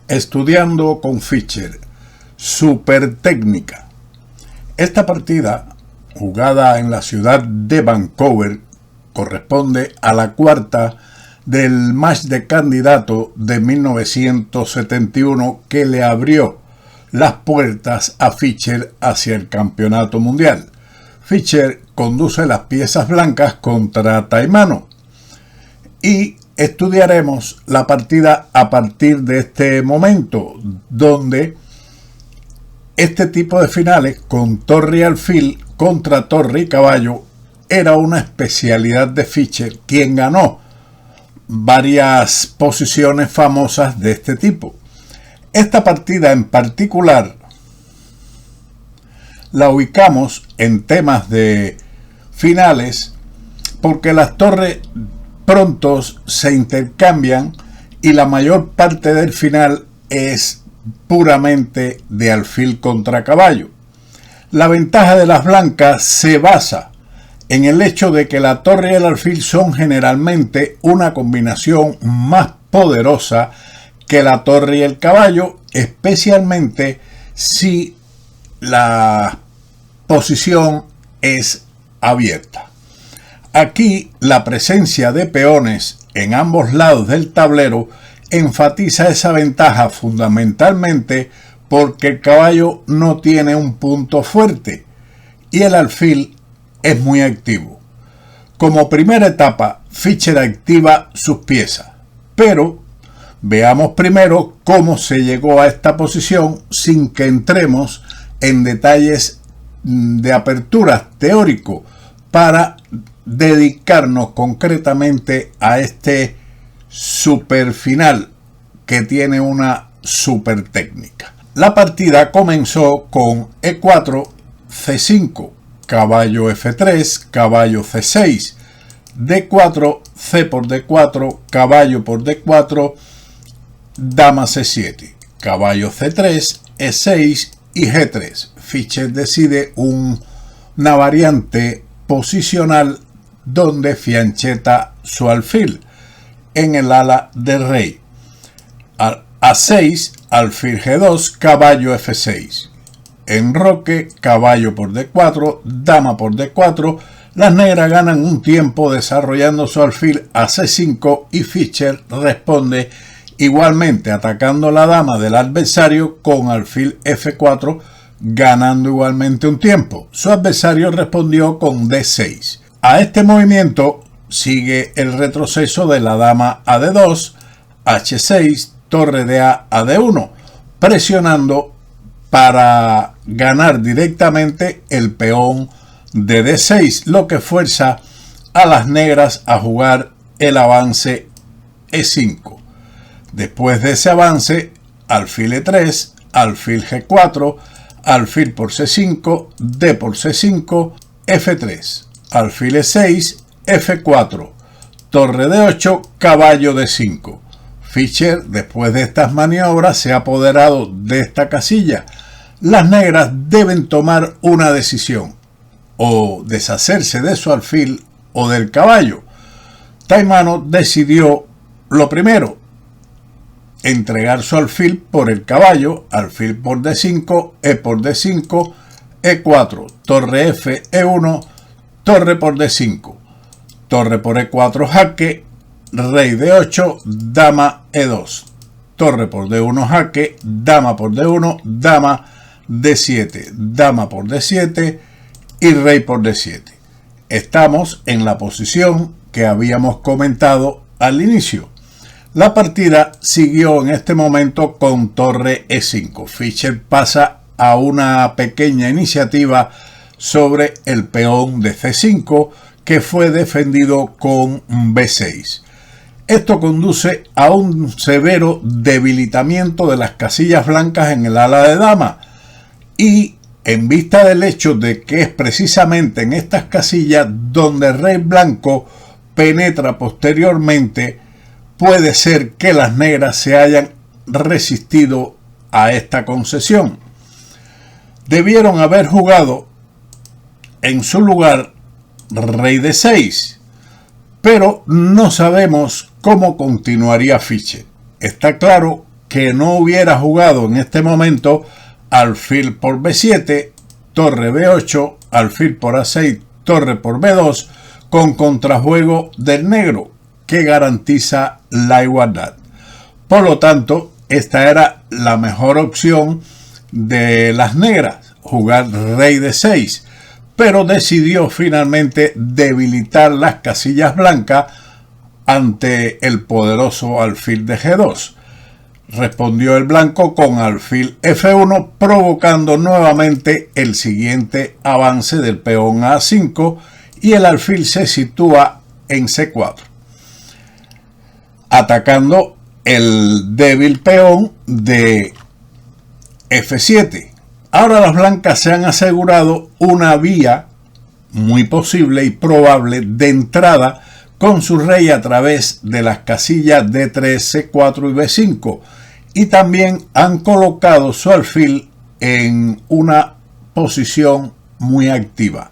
Estudiando con Fischer, super técnica. Esta partida, jugada en la ciudad de Vancouver, corresponde a la cuarta del match de candidato de 1971 que le abrió las puertas a Fischer hacia el campeonato mundial. Fischer conduce las piezas blancas contra Taimano y estudiaremos la partida a partir de este momento, donde este tipo de finales con torre y alfil contra torre y caballo era una especialidad de Fischer, quien ganó varias posiciones famosas de este tipo. Esta partida en particular la ubicamos en temas de finales porque las torres prontos se intercambian y la mayor parte del final es puramente de alfil contra caballo. La ventaja de las blancas se basa en el hecho de que la torre y el alfil son generalmente una combinación más poderosa que la torre y el caballo, especialmente si la posición es abierta. Aquí la presencia de peones en ambos lados del tablero enfatiza esa ventaja fundamentalmente porque el caballo no tiene un punto fuerte y el alfil es muy activo. Como primera etapa, Fischer activa sus piezas, pero veamos primero cómo se llegó a esta posición sin que entremos en detalles de apertura teórico para dedicarnos concretamente a este super final que tiene una super técnica. La partida comenzó con E4, C5, caballo F3, caballo C6, D4, C por D4, caballo por D4, dama C7, caballo C3, E6 y G3. Fischer decide una variante posicional donde fiancheta su alfil en el ala del rey. A6, alfil G2, caballo F6. Enroque, caballo por D4, dama por D4. Las negras ganan un tiempo desarrollando su alfil a C5 y Fischer responde igualmente atacando la dama del adversario con alfil F4, ganando igualmente un tiempo. Su adversario respondió con D6. A este movimiento sigue el retroceso de la dama a D2, H6, torre de A a D1, presionando para ganar directamente el peón de D6, lo que fuerza a las negras a jugar el avance E5. Después de ese avance, alfil E3, alfil G4, alfil por C5, D por C5, F3, alfil E6, F4, torre D8, caballo D5. Fischer, después de estas maniobras, se ha apoderado de esta casilla. Las negras deben tomar una decisión, o deshacerse de su alfil o del caballo. Taimano decidió lo primero, entregar su alfil por el caballo, alfil por D5, E por D5, E4, torre F, E1, torre por D5, torre por E4 jaque, rey D8, dama E2, torre por D1 jaque, dama por D1, dama D7, dama por D7 y rey por D7. Estamos en la posición que habíamos comentado al inicio. La partida siguió en este momento con torre E5. Fischer pasa a una pequeña iniciativa sobre el peón de C5 que fue defendido con B6. Esto conduce a un severo debilitamiento de las casillas blancas en el ala de dama y en vista del hecho de que es precisamente en estas casillas donde el rey blanco penetra posteriormente, puede ser que las negras se hayan resistido a esta concesión. Debieron haber jugado en su lugar rey de 6, pero no sabemos cómo continuaría Fischer. Está claro que no hubiera jugado en este momento alfil por B7, torre B8, alfil por A6, torre por B2, con contrajuego del negro, que garantiza la igualdad. Por lo tanto, esta era la mejor opción de las negras, jugar rey de 6, pero decidió finalmente debilitar las casillas blancas ante el poderoso alfil de G2. Respondió el blanco con alfil F1, provocando nuevamente el siguiente avance del peón a A5 y el alfil se sitúa en C4, atacando el débil peón de F7. Ahora las blancas se han asegurado una vía muy posible y probable de entrada con su rey a través de las casillas D3, C4 y B5, y también han colocado su alfil en una posición muy activa.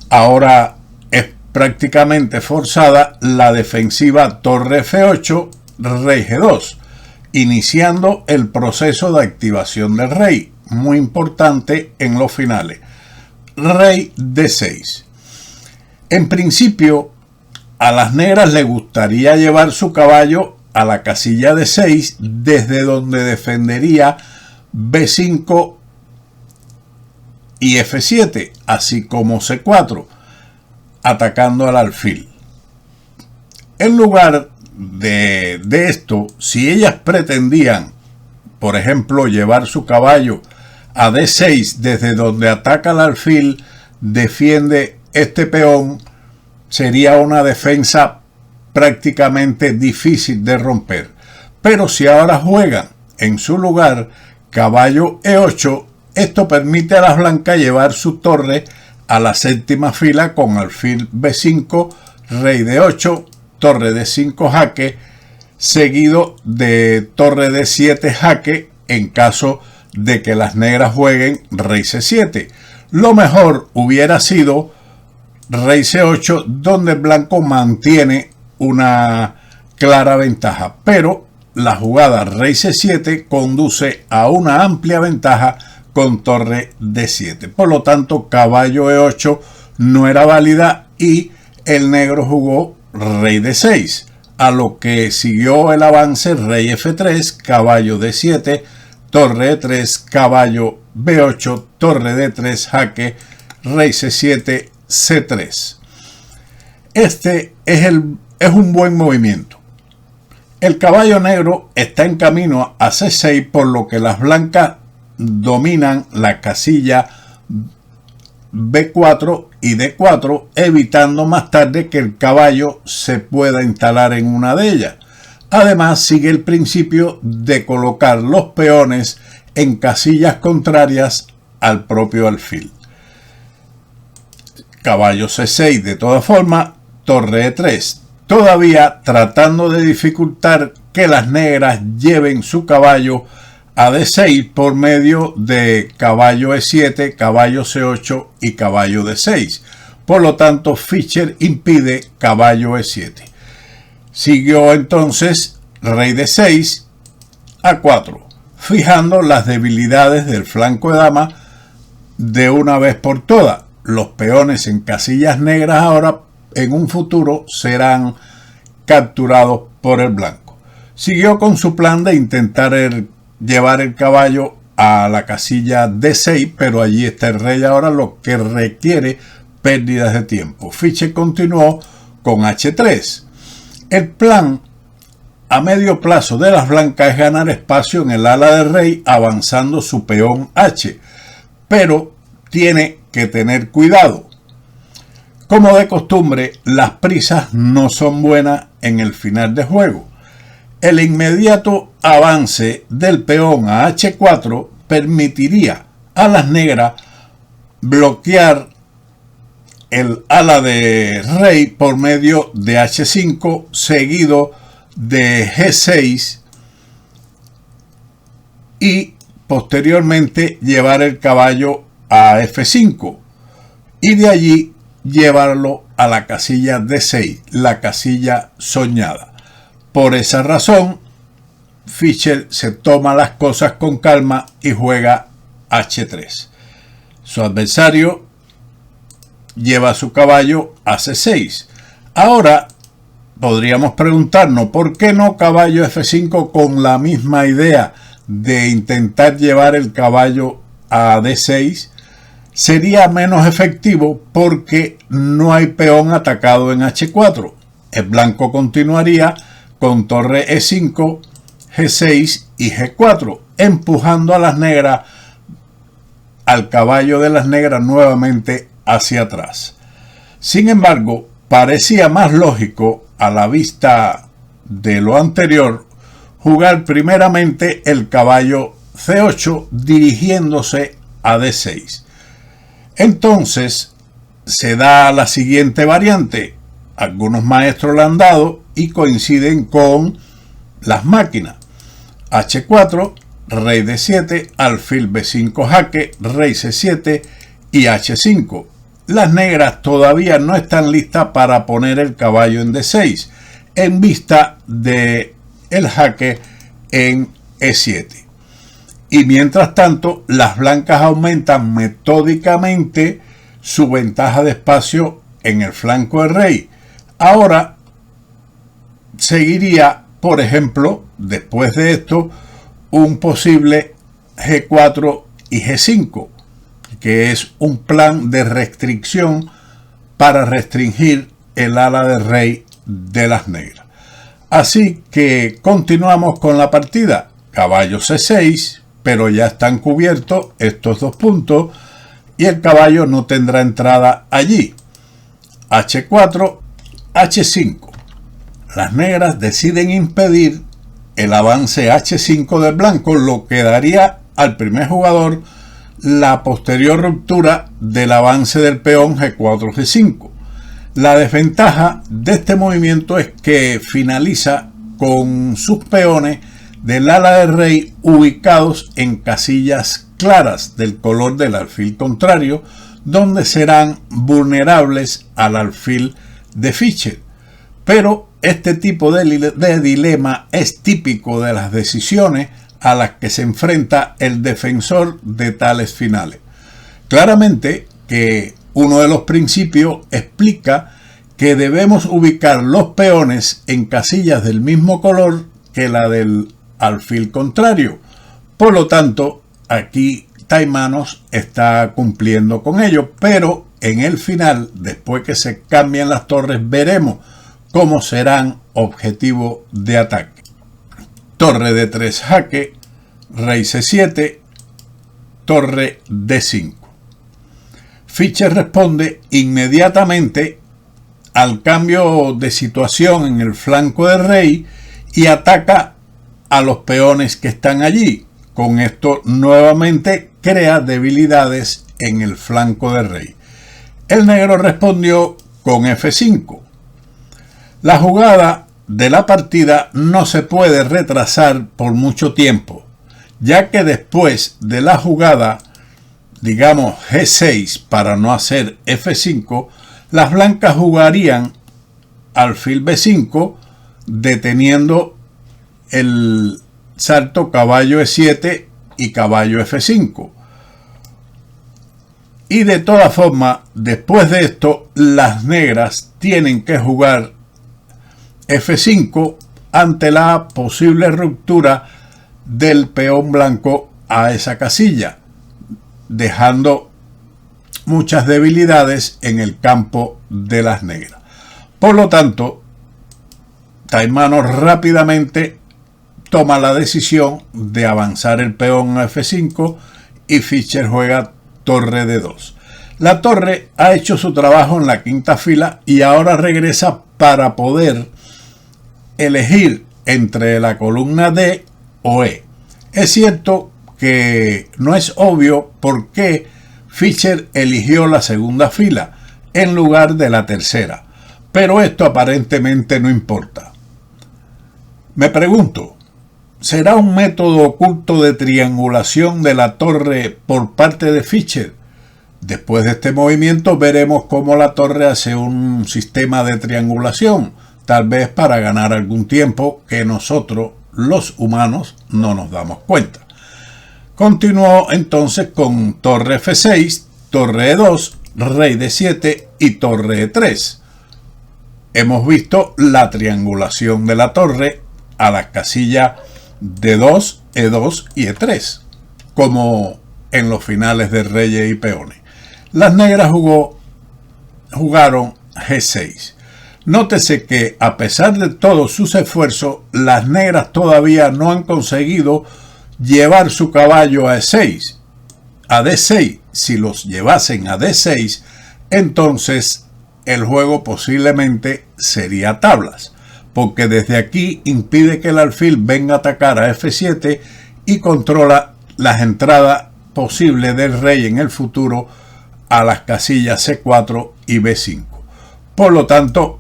Ahora es prácticamente forzada la defensiva torre F8, rey G2, iniciando el proceso de activación del rey, muy importante en los finales. Rey D6. En principio, a las negras les gustaría llevar su caballo a la casilla D6, desde donde defendería B5 y F7, así como C4, atacando al alfil. En lugar de esto, si ellas pretendían, por ejemplo, llevar su caballo a D6, desde donde ataca el alfil, defiende este peón, sería una defensa prácticamente difícil de romper. Pero si ahora juegan en su lugar caballo E8, esto permite a las blancas llevar su torre a la séptima fila con alfil B5, rey D8, torre D5 jaque, seguido de torre D7 jaque en caso de que las negras jueguen rey C7. Lo mejor hubiera sido rey C8, donde el blanco mantiene una clara ventaja, pero la jugada rey C7 conduce a una amplia ventaja con torre D7. Por lo tanto, caballo E8 no era válida y el negro jugó rey D6, a lo que siguió el avance rey F3, caballo D7, torre E3, caballo B8, torre D3 jaque, rey C7, C3. Este es un buen movimiento. El caballo negro está en camino a C6, por lo que las blancas dominan la casilla B4 y D4, evitando más tarde que el caballo se pueda instalar en una de ellas. Además, sigue el principio de colocar los peones en casillas contrarias al propio alfil. Caballo C6 de todas formas, torre E3, todavía tratando de dificultar que las negras lleven su caballo a D6 por medio de caballo E7, caballo C8 y caballo D6. Por lo tanto, Fischer impide caballo E7. Siguió entonces rey D6 a 4, fijando las debilidades del flanco de dama de una vez por todas. Los peones en casillas negras ahora en un futuro serán capturados por el blanco. Siguió con su plan de intentar llevar el caballo a la casilla D6, pero allí está el rey ahora, lo que requiere pérdidas de tiempo. Fischer continuó con H3. El plan a medio plazo de las blancas es ganar espacio en el ala del rey avanzando su peón H, pero tiene que tener cuidado. Como de costumbre, las prisas no son buenas en el final de juego. El inmediato avance del peón a H4 permitiría a las negras bloquear el ala de rey por medio de H5, seguido de G6 y posteriormente llevar el caballo a F5 y de allí llevarlo a la casilla D6, la casilla soñada. Por esa razón, Fischer se toma las cosas con calma y juega H3. Su adversario lleva su caballo a C6. Ahora podríamos preguntarnos, ¿por qué no caballo F5 con la misma idea de intentar llevar el caballo a D6? Sería menos efectivo porque no hay peón atacado en H4. El blanco continuaría con torre E5, G6 y G4, empujando a las negras, al caballo de las negras nuevamente hacia atrás. Sin embargo, parecía más lógico, a la vista de lo anterior, jugar primeramente el caballo C8 dirigiéndose a D6. Entonces se da la siguiente variante. Algunos maestros la han dado y coinciden con las máquinas. H4, rey D7, alfil B5 jaque, rey C7 y H5. Las negras todavía no están listas para poner el caballo en D6 en vista de el jaque en E7. Y mientras tanto, las blancas aumentan metódicamente su ventaja de espacio en el flanco del rey. Ahora seguiría, por ejemplo, después de esto, un posible G4 y G5, que es un plan de restricción para restringir el ala del rey de las negras. Así que continuamos con la partida. Caballo C6, pero ya están cubiertos estos dos puntos y el caballo no tendrá entrada allí. H4, H5. Las negras deciden impedir el avance H5 del blanco, lo que daría al primer jugador la posterior ruptura del avance del peón G4, G5. La desventaja de este movimiento es que finaliza con sus peones del ala del rey ubicados en casillas claras del color del alfil contrario, donde serán vulnerables al alfil de Fischer. Pero este tipo de dilema es típico de las decisiones a las que se enfrenta el defensor de tales finales. Claramente que uno de los principios explica que debemos ubicar los peones en casillas del mismo color que la del alfil contrario. Por lo tanto, aquí Taimanos está cumpliendo con ello, pero en el final, después que se cambien las torres, veremos cómo serán objetivo de ataque. Torre D3 jaque, rey C7, torre D5. Fischer responde inmediatamente al cambio de situación en el flanco del rey y ataca a los peones que están allí. Con esto nuevamente crea debilidades en el flanco del rey. El negro respondió con F5. La jugada de la partida no se puede retrasar por mucho tiempo, ya que después de la jugada, digamos G6 para no hacer F5, las blancas jugarían alfil B5 deteniendo el salto caballo E7 y caballo F5. Y de todas formas, después de esto, las negras tienen que jugar F5 ante la posible ruptura del peón blanco a esa casilla, dejando muchas debilidades en el campo de las negras. Por lo tanto, Taimanos rápidamente toma la decisión de avanzar el peón a F5 y Fischer juega torre D2. La torre ha hecho su trabajo en la quinta fila y ahora regresa para poder elegir entre la columna D o E. Es cierto que no es obvio por qué Fischer eligió la segunda fila en lugar de la tercera, pero esto aparentemente no importa. Me pregunto, ¿será un método oculto de triangulación de la torre por parte de Fischer? Después de este movimiento veremos cómo la torre hace un sistema de triangulación, tal vez para ganar algún tiempo que nosotros los humanos no nos damos cuenta. Continuó entonces con torre F6, torre E2, rey D7 y torre E3. Hemos visto la triangulación de la torre a las casillas D2, E2 y E3, como en los finales de reyes y peones. Las negras jugaron G6. Nótese que a pesar de todos sus esfuerzos, las negras todavía no han conseguido llevar su caballo a E6, a D6. Si los llevasen a D6, entonces el juego posiblemente sería tablas, porque desde aquí impide que el alfil venga a atacar a F7 y controla las entradas posibles del rey en el futuro a las casillas C4 y B5. Por lo tanto,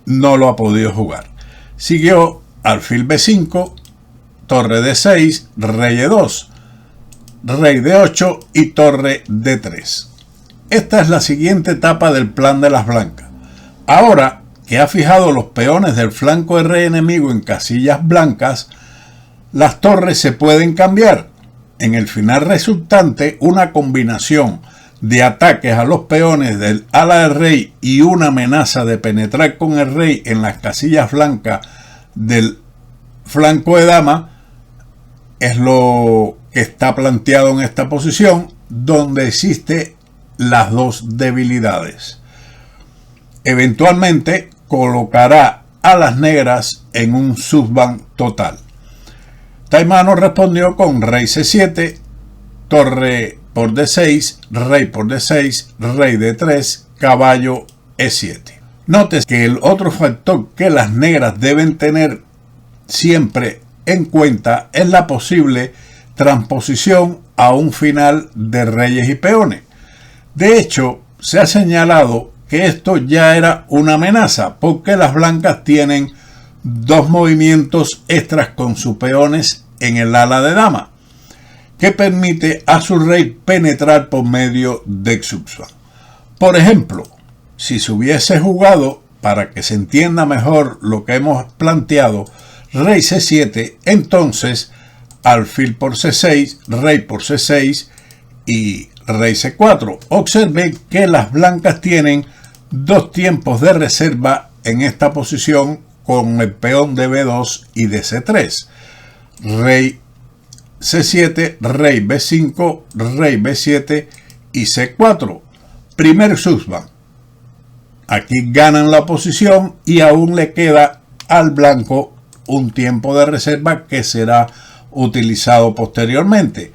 no lo ha podido jugar. Siguió alfil B5, torre D6, rey E2, rey D8 y torre D3. Esta es la siguiente etapa del plan de las blancas. Ahora que ha fijado los peones del flanco de rey enemigo en casillas blancas, las torres se pueden cambiar. En el final resultante, una combinación de ataques a los peones del ala del rey y una amenaza de penetrar con el rey en las casillas blancas del flanco de dama es lo que está planteado en esta posición, donde existen las dos debilidades. Eventualmente colocará a las negras en un subban total. Taimano respondió con rey C7, torre por D6, rey por D6, rey D3, caballo E7. Note que el otro factor que las negras deben tener siempre en cuenta es la posible transposición a un final de reyes y peones. De hecho, se ha señalado que esto ya era una amenaza, porque las blancas tienen dos movimientos extras con sus peones en el ala de dama, que permite a su rey penetrar por medio de subban. Por ejemplo, si se hubiese jugado, para que se entienda mejor lo que hemos planteado, rey C7, entonces alfil por C6, rey por C6 y rey C4. Observe que las blancas tienen dos tiempos de reserva en esta posición con el peón de B2 y de C3. Rey C7, rey B5, rey B7 y C4. Primer subban. Aquí ganan la posición y aún le queda al blanco un tiempo de reserva que será utilizado posteriormente.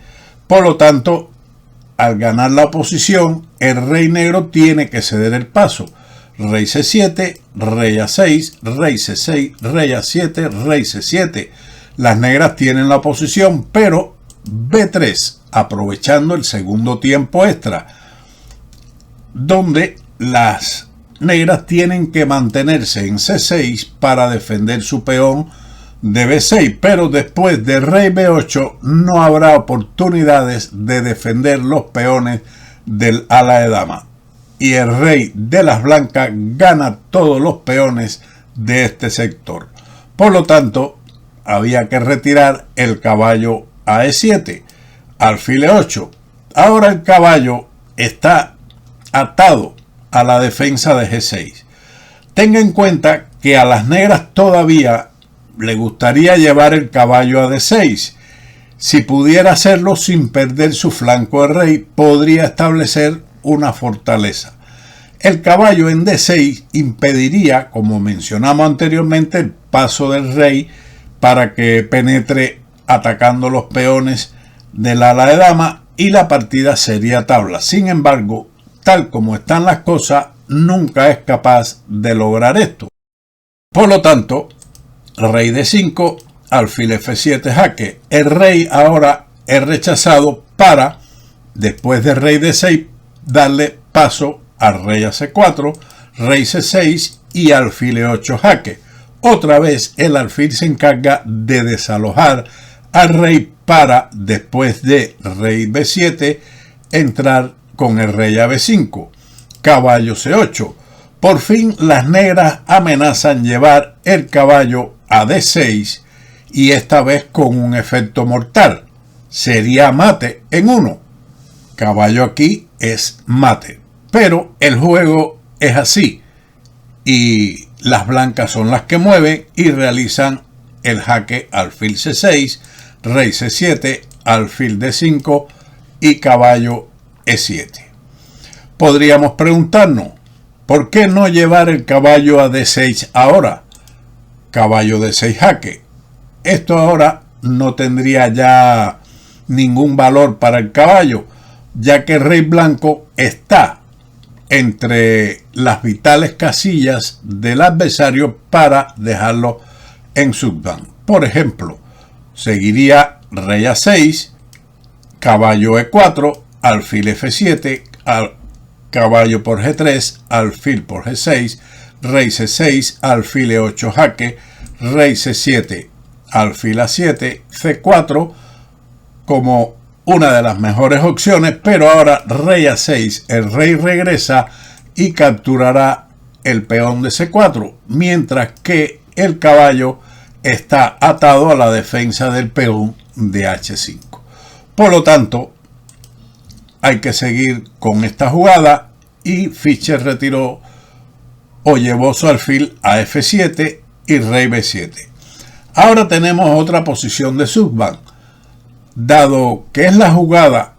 Por lo tanto, al ganar la posición, el rey negro tiene que ceder el paso. Rey C7, rey A6, rey C6, rey A7, rey C7. Las negras tienen la posición, pero B3, aprovechando el segundo tiempo extra, donde las negras tienen que mantenerse en C6 para defender su peón de B6, pero después de rey B8 no habrá oportunidades de defender los peones del ala de dama, y el rey de las blancas gana todos los peones de este sector. Por lo tanto, había que retirar el caballo a E7, alfil E8. Ahora el caballo está atado a la defensa de G6. Tenga en cuenta que a las negras todavía le gustaría llevar el caballo a D6. Si pudiera hacerlo sin perder su flanco de rey, podría establecer una fortaleza. El caballo en D6 impediría, como mencionamos anteriormente, el paso del rey para que penetre atacando los peones del ala de dama y la partida sería tabla. Sin embargo, tal como están las cosas, nunca es capaz de lograr esto. Por lo tanto, rey D5, alfil F7 jaque. El rey ahora es rechazado para, después de rey D6, darle paso al rey a C4, rey C6 y alfil E8 jaque. Otra vez el alfil se encarga de desalojar al rey para, después de rey B7, entrar con el rey a B5, caballo C8. Por fin las negras amenazan llevar el caballo a D6 y esta vez con un efecto mortal. Sería mate en 1. Caballo aquí es mate, pero el juego es así y las blancas son las que mueven y realizan el jaque alfil C6, rey C7, alfil D5 y caballo E7. Podríamos preguntarnos, ¿por qué no llevar el caballo a D6 ahora? Caballo D6 jaque. Esto ahora no tendría ya ningún valor para el caballo, ya que el rey blanco está entre las vitales casillas del adversario para dejarlo en subvan. Por ejemplo, seguiría rey A6, caballo E4, alfil F7, caballo por G3, alfil por G6, rey C6, alfil E8 jaque, rey C7, alfil A7, C4 como una de las mejores opciones, pero ahora rey A6, el rey regresa y capturará el peón de C4, mientras que el caballo está atado a la defensa del peón de H5. Por lo tanto, hay que seguir con esta jugada y Fischer retiró o llevó su alfil a F7 y rey B7. Ahora tenemos otra posición de subvan. Dado que es la jugada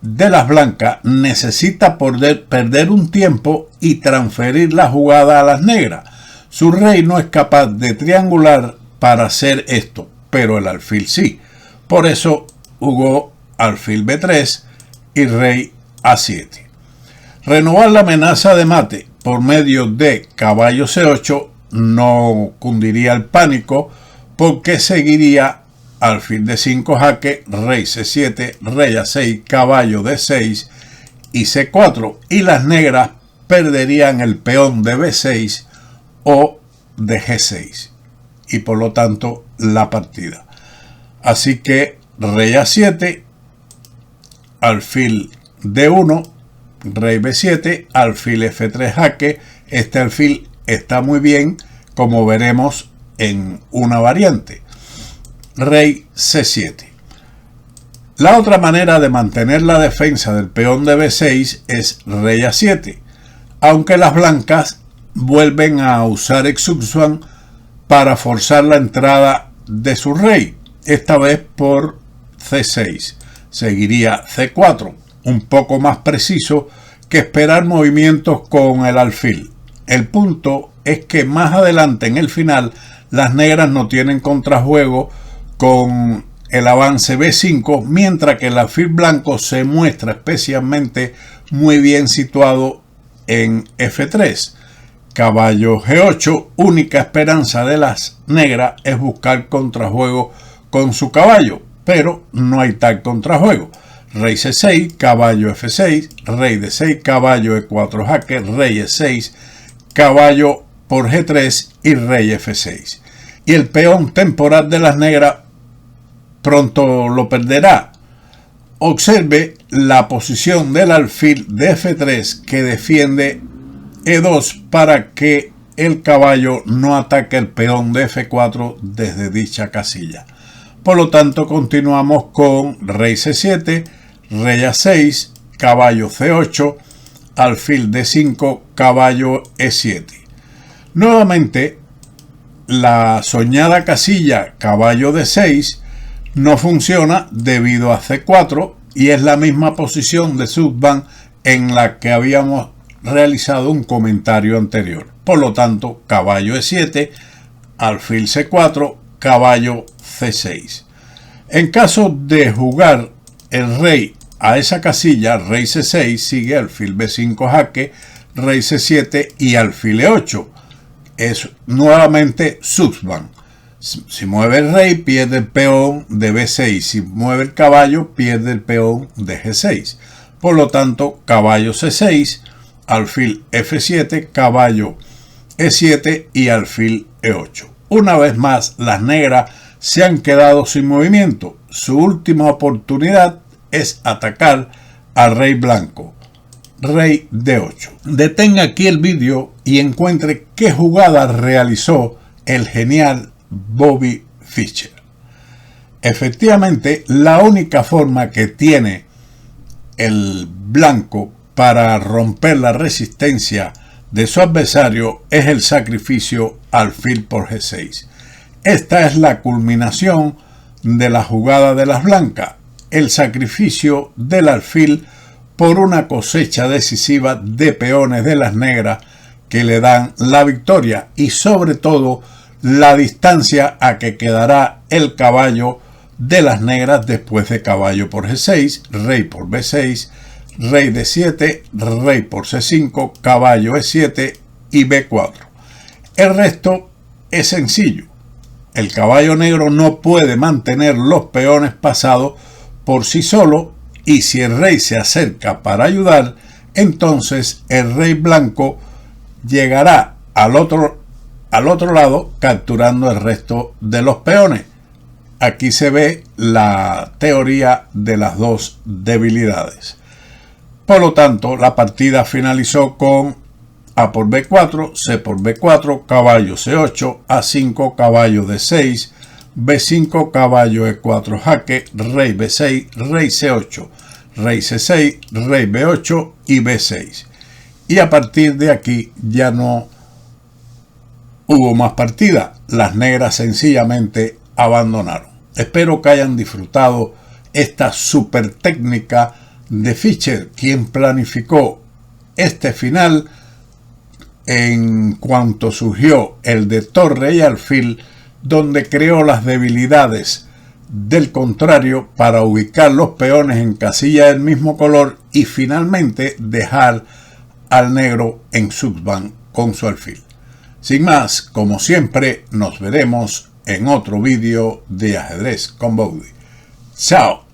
de las blancas, necesita perder un tiempo y transferir la jugada a las negras. Su rey no es capaz de triangular para hacer esto, pero el alfil sí. Por eso jugó alfil B3 y rey A7. Renovar la amenaza de mate por medio de caballo C8 no cundiría el pánico, porque seguiría alfil D5 jaque, rey C7, rey A6, caballo D6 y C4, y las negras perderían el peón de B6 o de G6 y por lo tanto la partida. Así que rey A7, alfil D1, rey B7, alfil F3 jaque. Este alfil está muy bien, como veremos en una variante. Rey C7. La otra manera de mantener la defensa del peón de B6 es rey A7, aunque las blancas vuelven a usar Exuxuan para forzar la entrada de su rey, esta vez por C6. Seguiría C4, un poco más preciso que esperar movimientos con el alfil. El punto es que más adelante en el final las negras no tienen contrajuego con el avance B5, mientras que el alfil blanco se muestra especialmente muy bien situado en F3. Caballo G8, única esperanza de las negras es buscar contrajuego con su caballo, pero no hay tal contrajuego. Rey C6, caballo F6, rey D6, caballo E4 jaque, rey E6, caballo por G3 y rey F6. Y el peón temporal de las negras pronto lo perderá. Observe la posición del alfil de F3 que defiende E2 para que el caballo no ataque el peón de F4 desde dicha casilla. Por lo tanto, continuamos con rey C7, rey A6, caballo C8, alfil D5, caballo E7. Nuevamente, la soñada casilla caballo D6 no funciona debido a C4 y es la misma posición de subvan en la que habíamos realizado un comentario anterior. Por lo tanto, caballo E7, alfil C4, caballo C6. En caso de jugar el rey a esa casilla, rey C6, sigue alfil B5 jaque, rey C7 y alfil E8. Es nuevamente subvan. Si mueve el rey, pierde el peón de B6. Si mueve el caballo, pierde el peón de G6. Por lo tanto, caballo C6, alfil F7, caballo E7 y alfil E8. Una vez más, las negras se han quedado sin movimiento. Su última oportunidad es atacar al rey blanco. Rey D8. Detenga aquí el vídeo y encuentre qué jugada realizó el genial Bobby Fischer. Efectivamente, la única forma que tiene el blanco para romper la resistencia de su adversario es el sacrificio alfil por G6. Esta es la culminación de la jugada de las blancas, el sacrificio del alfil por una cosecha decisiva de peones de las negras que le dan la victoria y sobre todo la distancia a que quedará el caballo de las negras después de caballo por G6, rey por B6, rey D7, rey por C5, caballo E7 y B4. El resto es sencillo. El caballo negro no puede mantener los peones pasados por sí solo y si el rey se acerca para ayudar, entonces el rey blanco llegará al otro lado capturando el resto de los peones. Aquí se ve la teoría de las dos debilidades. Por lo tanto, la partida finalizó con A por B4, C por B4, caballo C8, A5, caballo D6, B5, caballo E4, jaque, rey B6, rey C8, rey C6, rey B8 y B6. Y a partir de aquí ya no hubo más partida. Las negras sencillamente abandonaron. Espero que hayan disfrutado esta super técnica de Fischer, quien planificó este final en cuanto surgió el de torre y alfil, donde creó las debilidades del contrario para ubicar los peones en casilla del mismo color y finalmente dejar al negro en subvan con su alfil. Sin más, como siempre, nos veremos en otro vídeo de Ajedrez con Bowdy. ¡Chao!